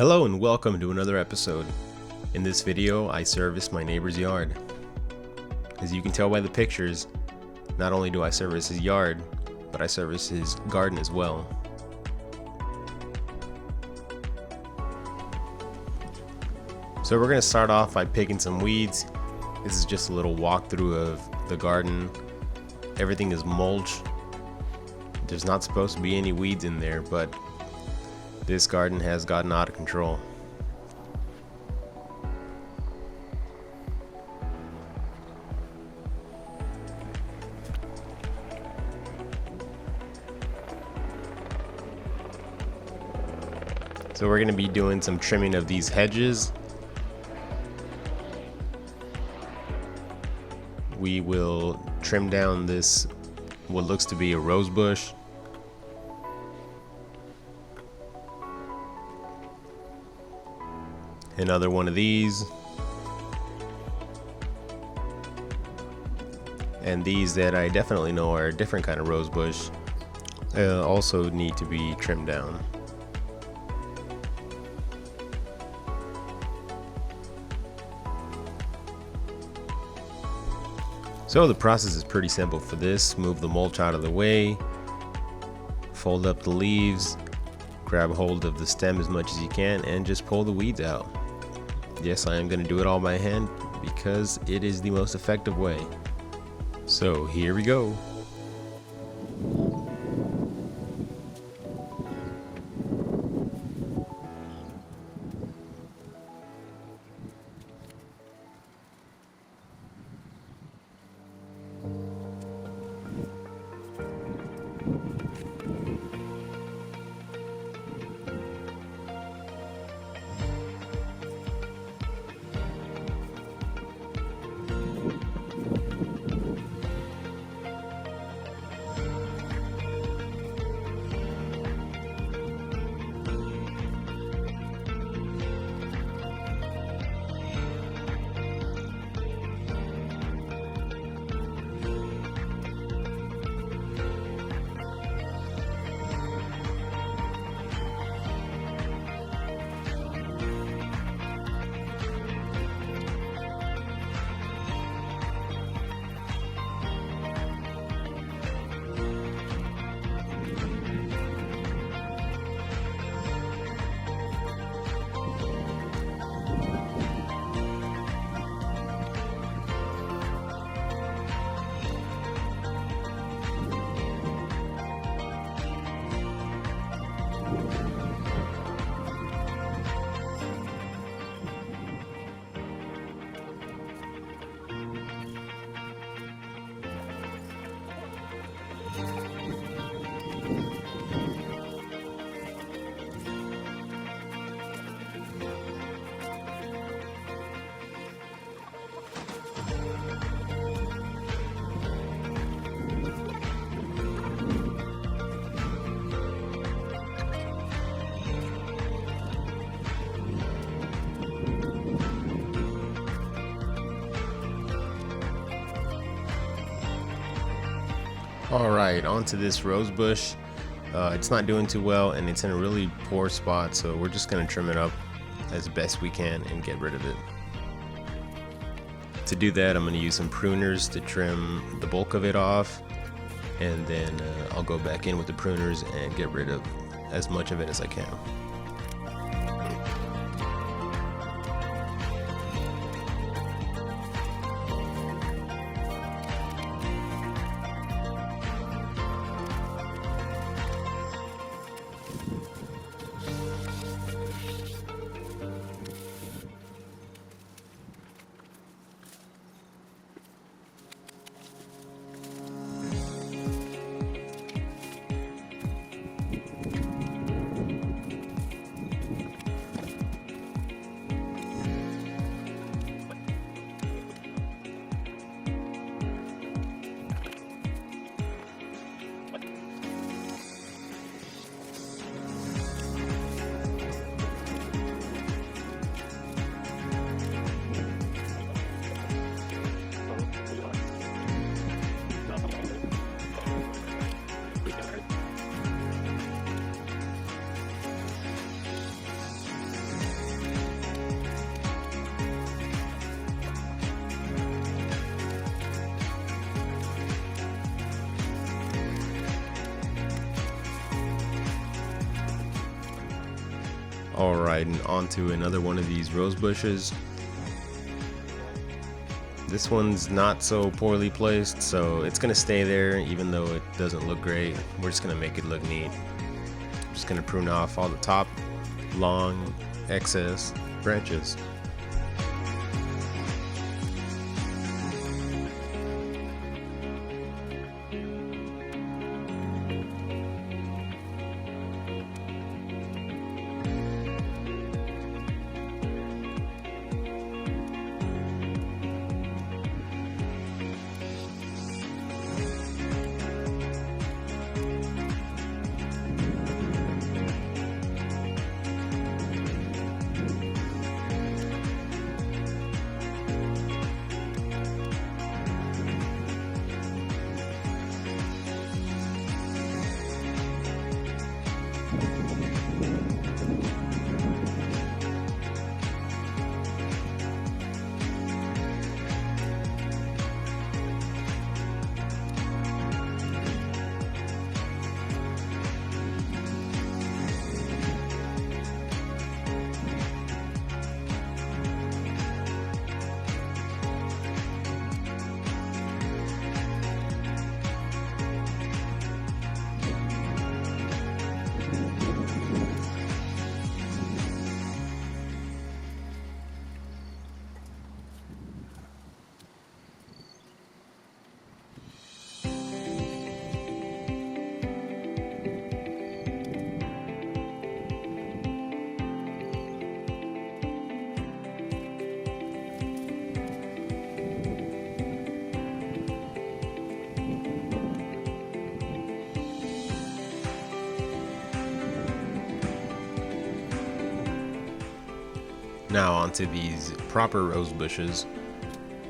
Hello and welcome to another episode. In this video, I service my neighbor's yard. As you can tell by the pictures, not only do I service his yard, but I service his garden as well. So we're going to start off by picking some weeds. This is just a little walkthrough of the garden. Everything is mulch. There's not supposed to be any weeds in there, but this garden has gotten out of control. So we're going to be doing some trimming of these hedges. We will trim down this, what looks to be a rose bush. Another one of these. And these that I definitely know are a different kind of rose bush also need to be trimmed down. So the process is pretty simple for this. Move the mulch out of the way, fold up the leaves, grab hold of the stem as much as you can, and just pull the weeds out. Yes, I am going to do it all by hand because it is the most effective way. So here we go. Alright, onto this rose bush. It's not doing too well and it's in a really poor spot, so we're just going to trim it up as best we can and get rid of it. To do that, I'm going to use some pruners to trim the bulk of it off, and then I'll go back in with the pruners and get rid of as much of it as I can. Alright, and onto another one of these rose bushes. This one's not so poorly placed, so it's gonna stay there even though it doesn't look great. We're just gonna make it look neat. I'm just gonna prune off all the top, long, excess branches. Now onto these proper rose bushes.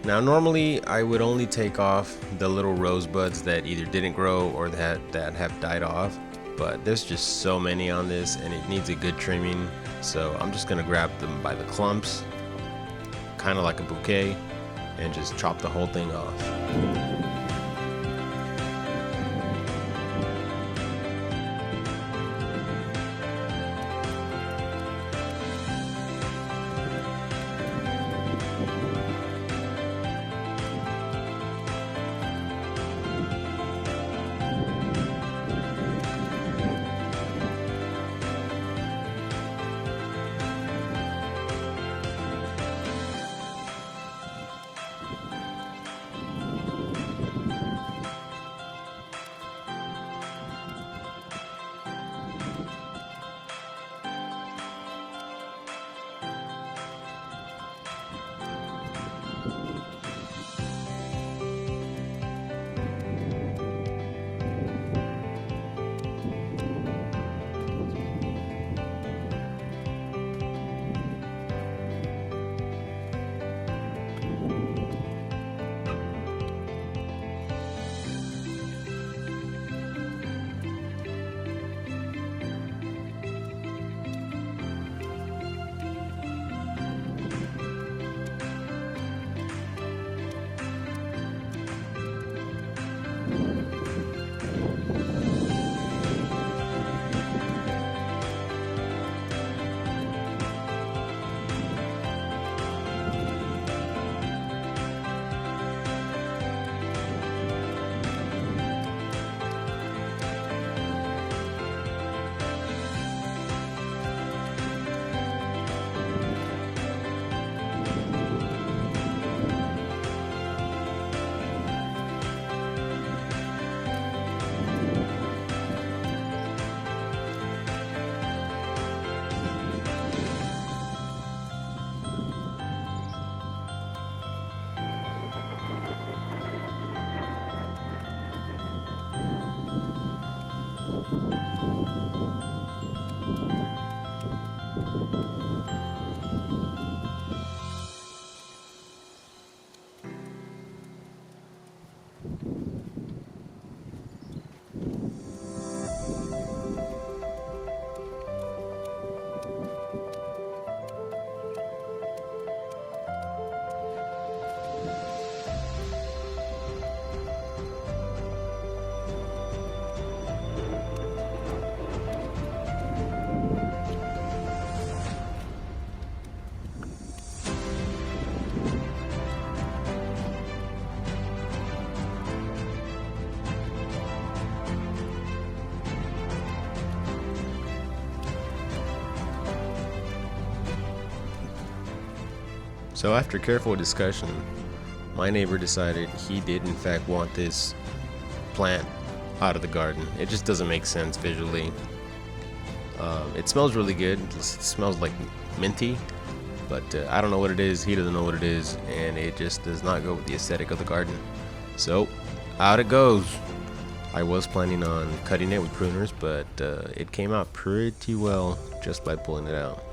Now normally I would only take off the little rosebuds that either didn't grow or that have died off, but there's just so many on this and it needs a good trimming, so I'm just gonna grab them by the clumps, kind of like a bouquet, and just chop the whole thing off. So after careful discussion, my neighbor decided he did in fact want this plant out of the garden. It just doesn't make sense visually. It smells really good. It smells like minty, but I don't know what it is. He doesn't know what it is, and it just does not go with the aesthetic of the garden. So out it goes. I was planning on cutting it with pruners, but it came out pretty well just by pulling it out.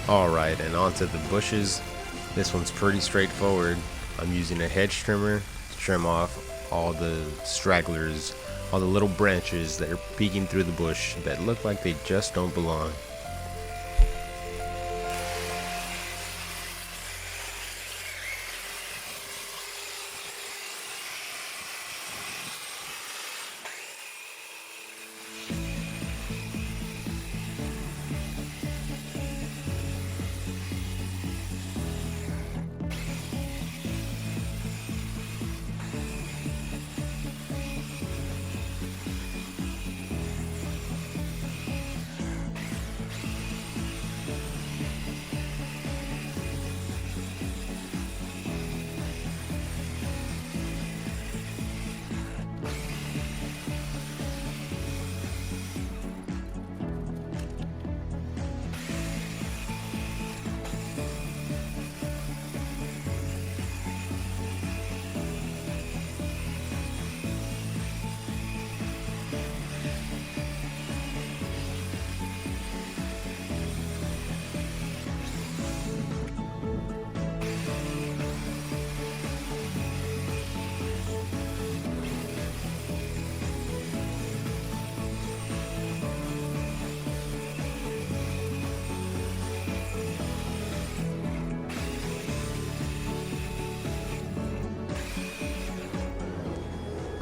Alright, and onto the bushes. This one's pretty straightforward. I'm using a hedge trimmer to trim off all the stragglers, all the little branches that are peeking through the bush that look like they just don't belong.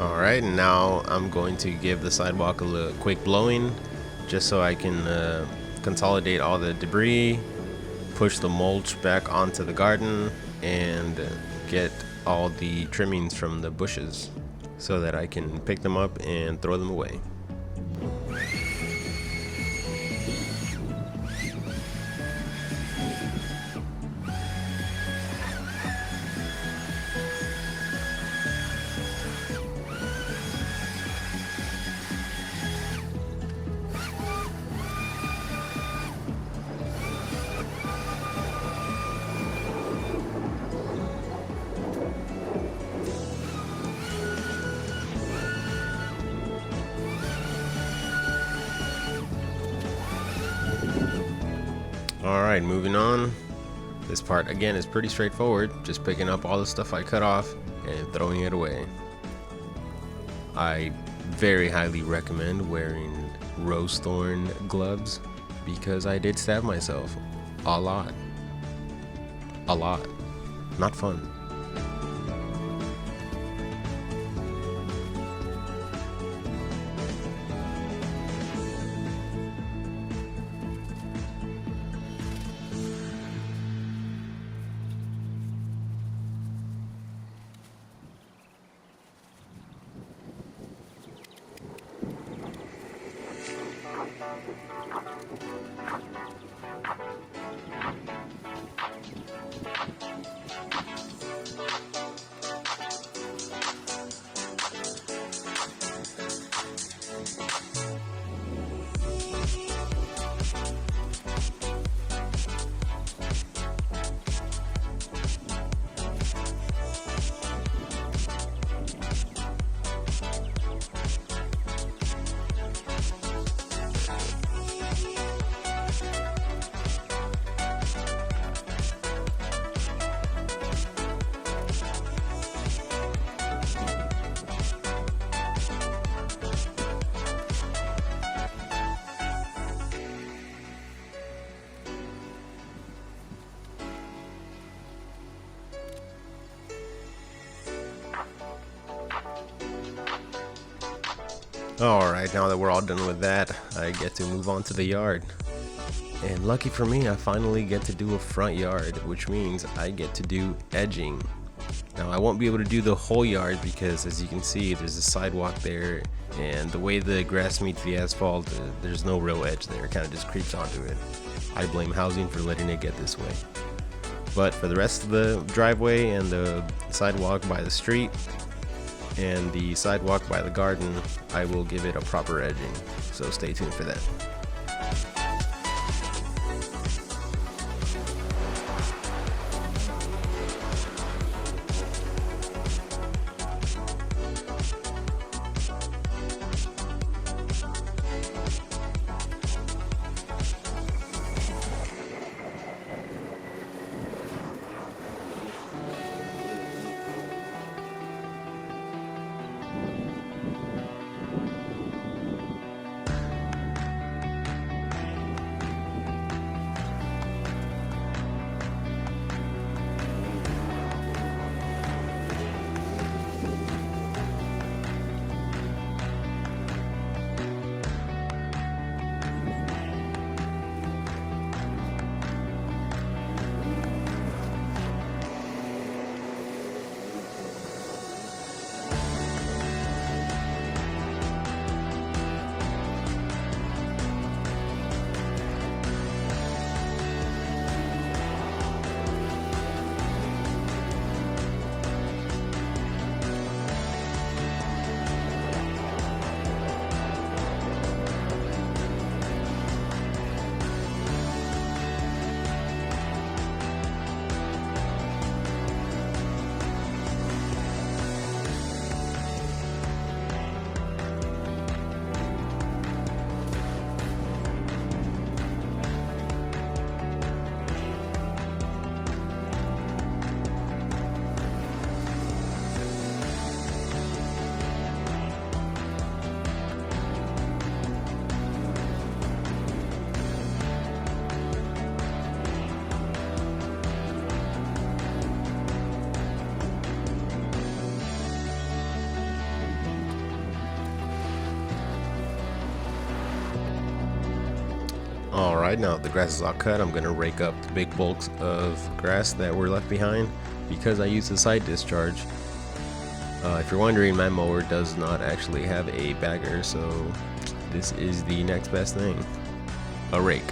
Alright, and now I'm going to give the sidewalk a little quick blowing just so I can consolidate all the debris, push the mulch back onto the garden, and get all the trimmings from the bushes so that I can pick them up and throw them away. Alright, moving on. This part again is pretty straightforward, just picking up all the stuff I cut off and throwing it away. I very highly recommend wearing rose thorn gloves because I did stab myself a lot. A lot. Not fun. Alright, now that we're all done with that, I get to move on to the yard. And lucky for me, I finally get to do a front yard, which means I get to do edging. Now I won't be able to do the whole yard because, as you can see, there's a sidewalk there, and the way the grass meets the asphalt, there's no real edge there. It kind of just creeps onto it. I blame housing for letting it get this way. But for the rest of the driveway and the sidewalk by the street and the sidewalk by the garden, I will give it a proper edging. So stay tuned for that. Alright, now the grass is all cut, I'm going to rake up the big bulks of grass that were left behind because I used the side discharge. If you're wondering, my mower does not actually have a bagger, so this is the next best thing, a rake.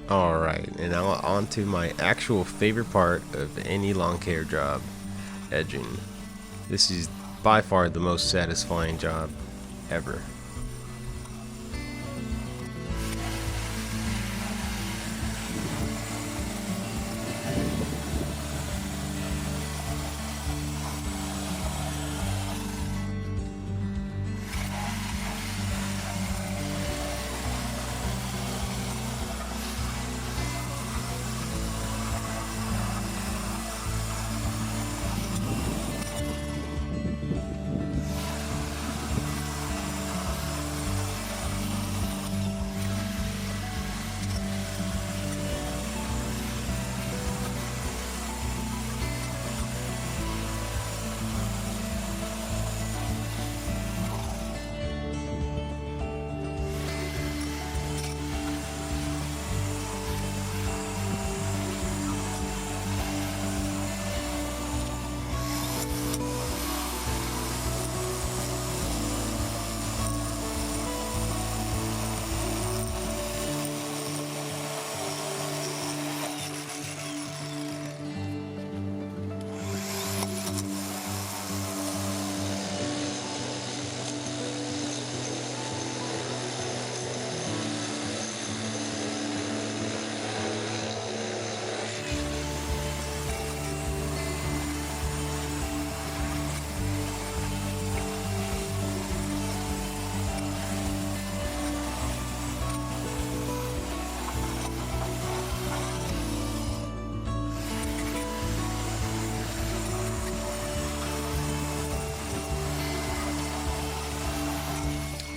Alright, and now on to my actual favorite part of any lawn care job, edging. This is by far the most satisfying job ever.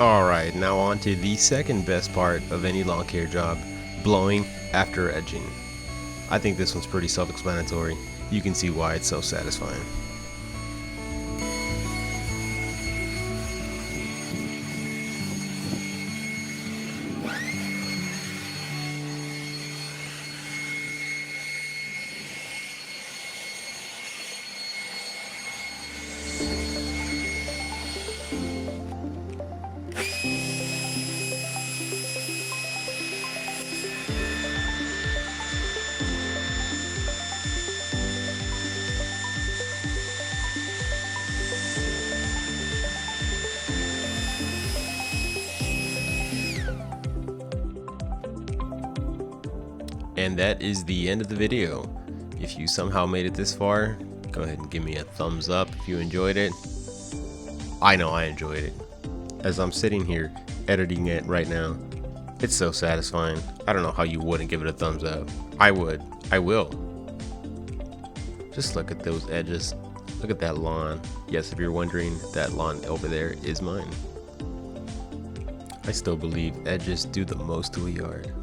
Alright, now on to the second best part of any lawn care job, blowing after edging. I think this one's pretty self-explanatory. You can see why it's so satisfying. And that is the end of the video. If you somehow made it this far, go ahead and give me a thumbs up if you enjoyed it. I know I enjoyed it. As I'm sitting here editing it right now, it's so satisfying. I don't know how you wouldn't give it a thumbs up. I would. I will. Just look at those edges. Look at that lawn. Yes, if you're wondering, that lawn over there is mine. I still believe edges do the most to a yard.